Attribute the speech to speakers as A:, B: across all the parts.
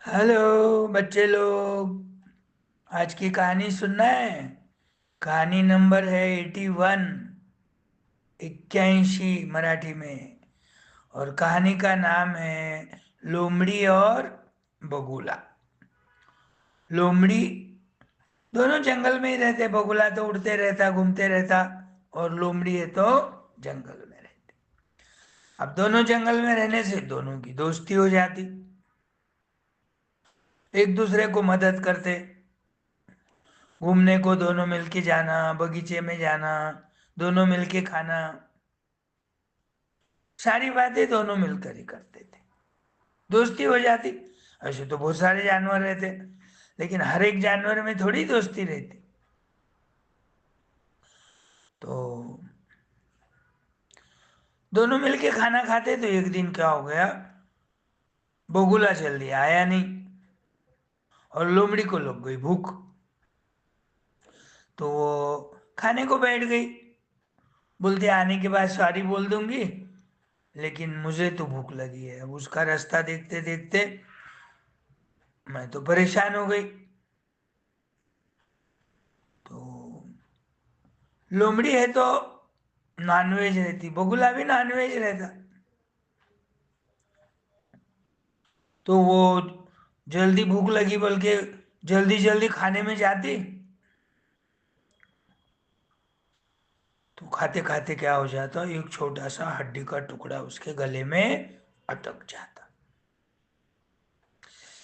A: Hello बच्चे लोग। आज की कहानी सुनना है। कहानी नंबर है 81, 81 मराठी में। और कहानी का नाम है लोमड़ी और बगुला। लोमड़ी दोनों जंगल में ही रहते, बगुला तो उड़ते रहता, घूमते रहता, और लोमड़ी है तो जंगल में रहती। अब दोनों जंगल में रहने से दोनों की दोस्ती हो जाती, एक दूसरे को मदद करते। घूमने को दोनों मिलके जाना, बगीचे में जाना, दोनों मिलके खाना, सारी बातें दोनों मिलकर ही करते थे। दोस्ती हो जाती। ऐसे तो बहुत सारे जानवर रहते, लेकिन हर एक जानवर में थोड़ी दोस्ती रहती। तो दोनों मिलके खाना खाते। तो एक दिन क्या हो गया, बगुला चल दिया, आया नहीं, और लोमड़ी को लग गई भूख। तो वो खाने को बैठ गई। बोलते आने के बाद सॉरी बोल दूंगी, लेकिन मुझे तो भूख लगी है। अब उसका रास्ता देखते देखते मैं तो परेशान हो गई। तो लोमड़ी है तो नॉनवेज रहती, बगुला भी नॉनवेज रहता। तो वो जल्दी भूख लगी बोल के जल्दी जल्दी खाने में जाती। तो खाते खाते क्या हो जाता, एक छोटा सा हड्डी का टुकड़ा उसके गले में अटक जाता।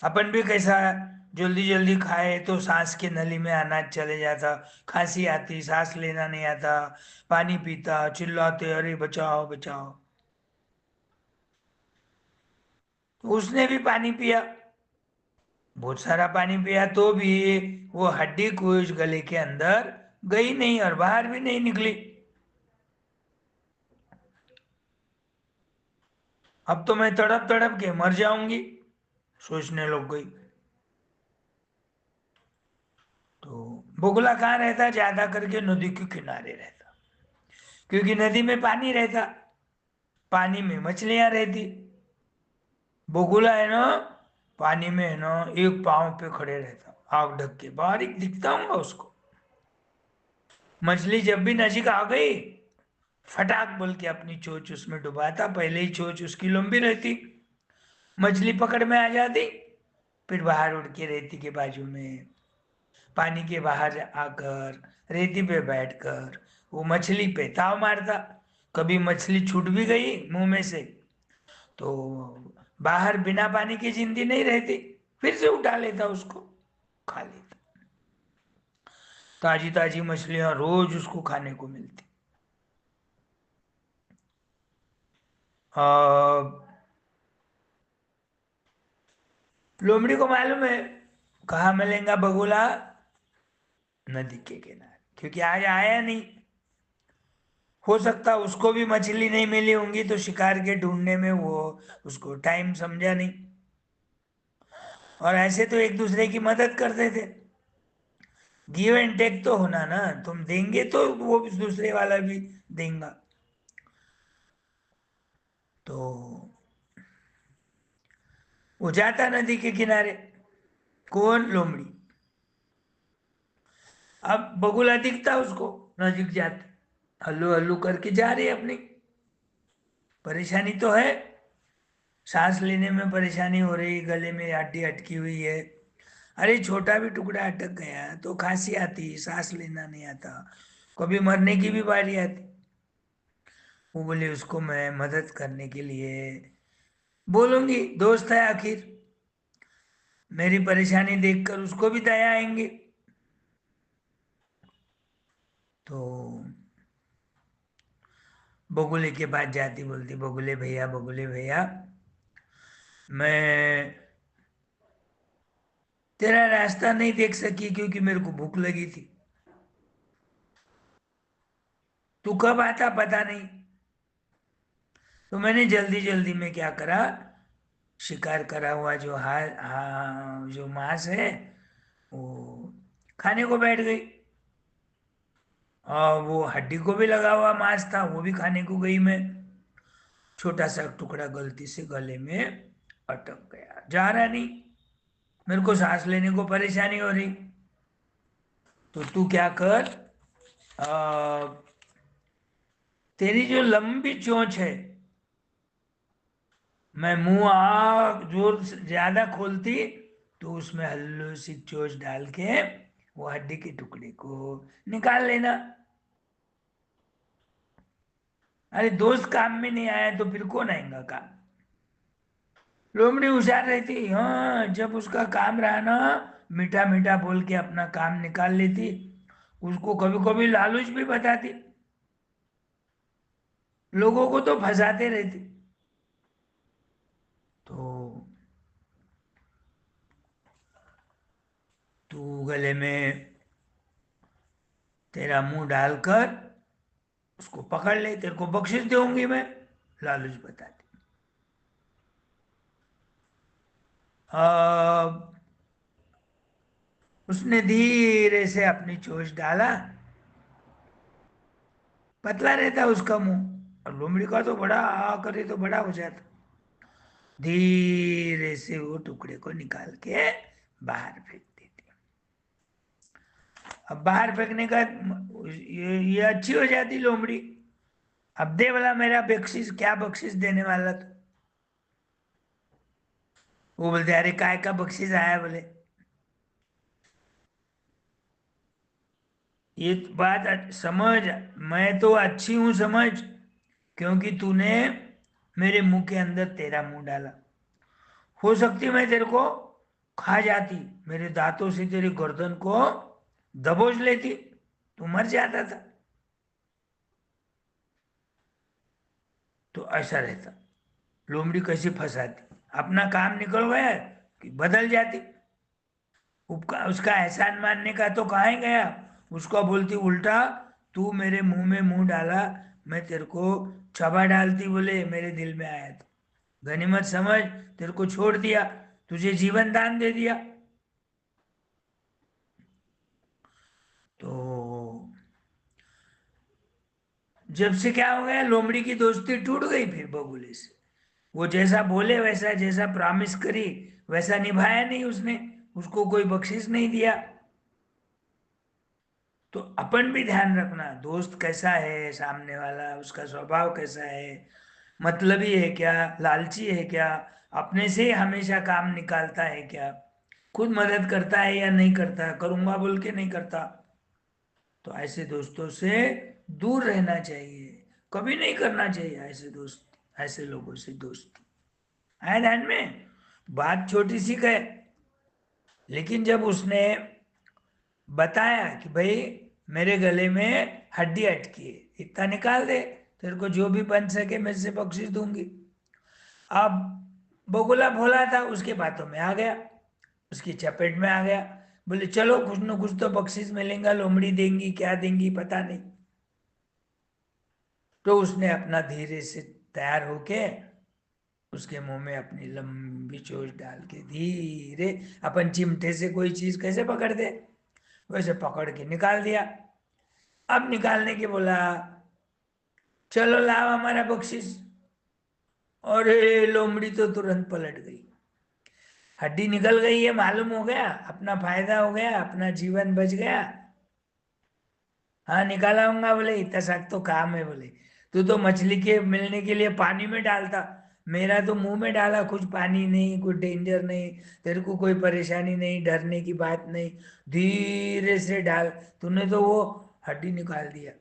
A: अपन भी कैसा जल्दी जल्दी खाए तो सांस के नली में अनाज चले जाता, खांसी आती, सांस लेना नहीं आता, पानी पीता, चिल्लाते अरे बचाओ बचाओ। तो उसने भी पानी पिया, बहुत सारा पानी पिया, तो भी वो हड्डी कुछ गले के अंदर गई नहीं और बाहर भी नहीं निकली। अब तो मैं तड़प तड़प के मर जाऊंगी, सोचने लग गई। तो बगुला कहाँ रहता, ज्यादा करके नदी के किनारे रहता, क्योंकि नदी में पानी रहता, पानी में मछलियां रहती। बगुला है ना, पानी में है ना, एक पांव पे खड़े रहता, आग ढक के, बारीक दिखता हूँ उसको। मछली जब भी नजीक आ गई, फटाक बोल के अपनी चोंच उसमें डुबाता, पहले ही चोंच उसकी लंबी रहती, मछली पकड़ में आ जाती। फिर बाहर उड़ के रेती के बाजू में, पानी के बाहर आकर रेती पे बैठकर वो मछली पे ताव मारता। कभी मछली छूट भी गई मुंह में से तो बाहर बिना पानी की जिंदगी नहीं रहती, फिर से उठा लेता उसको, खा लेता। ताजी ताजी मछलियां रोज उसको खाने को मिलती। आ, लोमड़ी को मालूम है कहाँ मिलेगा बगुला, नदी के किनारे, क्योंकि आज आया नहीं। हो सकता उसको भी मछली नहीं मिली होंगी, तो शिकार के ढूंढने में वो उसको टाइम समझा नहीं। और ऐसे तो एक दूसरे की मदद करते थे। गिव एंड टेक तो होना ना, तुम देंगे तो वो भी दूसरे वाला भी देगा। तो वो जाता नदी के किनारे, कौन, लोमड़ी। अब बगुला दिखता उसको, नजीक जाते, हल्लू हल्लू करके जा रही है अपनी। परेशानी तो है, सांस लेने में परेशानी हो रही, गले में हड्डी अटकी हुई है। अरे छोटा भी टुकड़ा अटक गया तो खांसी आती, सांस लेना नहीं आता, कभी मरने की भी बारी आती। वो बोले उसको मैं मदद करने के लिए बोलूंगी, दोस्त है आखिर, मेरी परेशानी देखकर उसको भी दया आएंगे। तो बगुले के पास जाती, बोलती बगुले भैया, बगुले भैया, मैं तेरा रास्ता नहीं देख सकी क्योंकि मेरे को भूख लगी थी। तू कब आता पता नहीं, तो मैंने जल्दी जल्दी में क्या करा, शिकार करा हुआ जो जो मांस है वो खाने को बैठ गई। और वो हड्डी को भी लगा हुआ मांस था, वो भी खाने को गई मैं। छोटा सा टुकड़ा गलती से गले में अटक गया, जा रहा नहीं। मेरे को सांस लेने को परेशानी हो रही, तो तू क्या कर, आ, तेरी जो लंबी चोंच है, मैं मुंह आ जोर से ज्यादा खोलती तो उसमें हल्लू सी चोंच डाल के वो हड्डी के टुकड़े को निकाल लेना। अरे दोस्त काम में नहीं आया तो फिर कौन आएगा काम। लोमड़ी होशियार रहती, हाँ, जब उसका काम रहा ना, मीठा मीठा बोल के अपना काम निकाल लेती। उसको कभी कभी लालच भी बताती, लोगों को तो फंसाते रहती। तो तू गले में तेरा मुंह डालकर उसको पकड़ ले, तेरे को बख्शिश दूंगी मैं, लालच बताती। अब उसने धीरे से अपनी चोंच डाला, पतला रहता उसका मुंह, और लोमड़ी का तो बड़ा आ करे तो बड़ा हो जाता। धीरे से वो टुकड़े को निकाल के बाहर फेंक देती। अब बाहर फेंकने का ये अच्छी हो जाती लोमड़ी। अब दे वाला मेरा बख्शिश, क्या बख्शिश देने वाला तो। वो बोलते अरे काय का बख्शिश आया बोले। ये बात समझ, मैं तो अच्छी हूं समझ, क्योंकि तूने मेरे मुंह के अंदर तेरा मुंह डाला। हो सकती मैं तेरे को खा जाती, मेरे दांतों से तेरी गर्दन को दबोच लेती, तू मर जाता था। तो ऐसा रहता, लोमड़ी कैसे फंसाती, अपना काम निकल गया कि बदल जाती। उसका एहसान मानने का तो कहाँ ही गया, उसको बोलती उल्टा, तू मेरे मुंह में मुंह डाला, मैं तेरे को चबा डालती बोले मेरे दिल में आया था। गनीमत समझ, तेरे को छोड़ दिया, तुझे जीवन दान दे दिया। तो जब से क्या हो गया, लोमड़ी की दोस्ती टूट गई फिर बगुले से। वो जैसा बोले वैसा, जैसा प्रॉमिस करी वैसा निभाया नहीं उसने, उसको कोई बख्शिश नहीं दिया। तो अपन भी ध्यान रखना, दोस्त कैसा है सामने वाला, उसका स्वभाव कैसा है, मतलबी है क्या, लालची है क्या, अपने से ही हमेशा काम निकालता है क्या, खुद मदद करता है या नहीं करता, करूंगा बोल के नहीं करता। तो ऐसे दोस्तों से दूर रहना चाहिए, कभी नहीं करना चाहिए ऐसे दोस्त, ऐसे लोगों से दोस्ती। आया ध्यान में, बात छोटी सी है, लेकिन जब उसने बताया कि भाई मेरे गले में हड्डी अटकी है, इतना निकाल दे, तेरे को जो भी बन सके मैं से बख्शिश दूंगी। अब बगुला भोला था, उसके बातों में आ गया, उसकी चपेट में आ गया। बोले चलो कुछ न कुछ तो बख्शिश मिलेगा, लोमड़ी देंगी क्या देंगी पता नहीं। तो उसने अपना धीरे से तैयार होके उसके मुंह में अपनी लंबी चोंच डाल के धीरे, अपन चिमटे से कोई चीज कैसे पकड़ दे वैसे पकड़ के निकाल दिया। अब निकालने के बोला चलो लाओ हमारा बख्शिश। और लोमड़ी तो तुरंत पलट गई, हड्डी निकल गई है मालूम हो गया, अपना फायदा हो गया, अपना जीवन बच गया। हाँ निकाला हूंगा बोले, इतना सख्त तो काम है बोले, तू तो मछली के मिलने के लिए पानी में डालता, मेरा तो मुंह में डाला, कुछ पानी नहीं, कुछ डेंजर नहीं, तेरे को कोई परेशानी नहीं, डरने की बात नहीं, धीरे से डाल, तूने तो वो हड्डी निकाल दिया।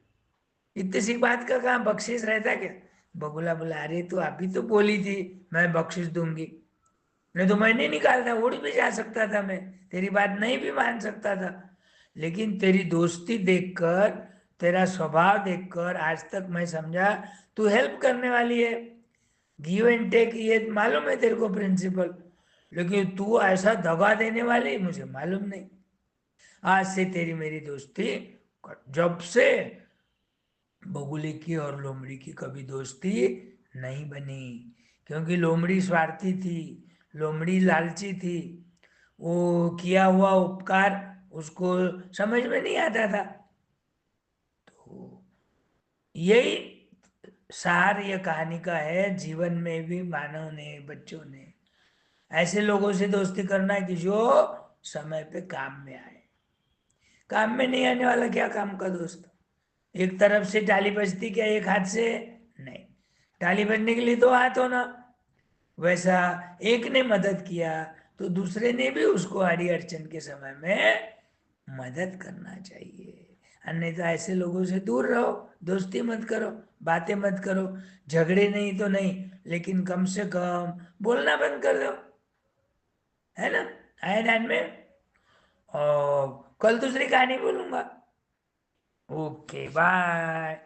A: इतनी सी बात का कहाँ बख्शिश रहता क्या। बगुला बोला अरे तू अभी तो बोली थी मैं बख्शिश दूंगी, नहीं तो मैं नहीं निकालता, उड़ भी जा सकता था मैं, तेरी बात नहीं भी मान सकता था। लेकिन तेरी दोस्ती देखकर, तेरा स्वभाव देखकर आज तक मैं समझा तू हेल्प करने वाली है, गिव एंड टेक, ये मालूम है तेरे को प्रिंसिपल, लेकिन तू ऐसा दगा देने वाली मुझे मालूम नहीं। आज से तेरी मेरी दोस्ती, जब से बगुले की और लोमड़ी की कभी दोस्ती नहीं बनी, क्योंकि लोमड़ी स्वार्थी थी, लोमड़ी लालची थी, वो किया हुआ उपकार उसको समझ में नहीं आता था। तो यही सार ये कहानी का है, जीवन में भी मानव ने, बच्चों ने ऐसे लोगों से दोस्ती करना है कि जो समय पे काम में आए। काम में नहीं आने वाला क्या काम का दोस्त? एक तरफ से ताली बजती क्या एक हाथ से? नहीं, ताली बजने के लिए दो हाथ होना। वैसा एक ने मदद किया तो दूसरे ने भी उसको आड़ी अड़चन के समय में मदद करना चाहिए। अन्यथा ऐसे लोगों से दूर रहो, दोस्ती मत करो, बातें मत करो। झगड़े नहीं तो नहीं, लेकिन कम से कम बोलना बंद कर दो, है ना? आए ध्यान में। और कल दूसरी कहानी बोलूंगा। Okay, bye.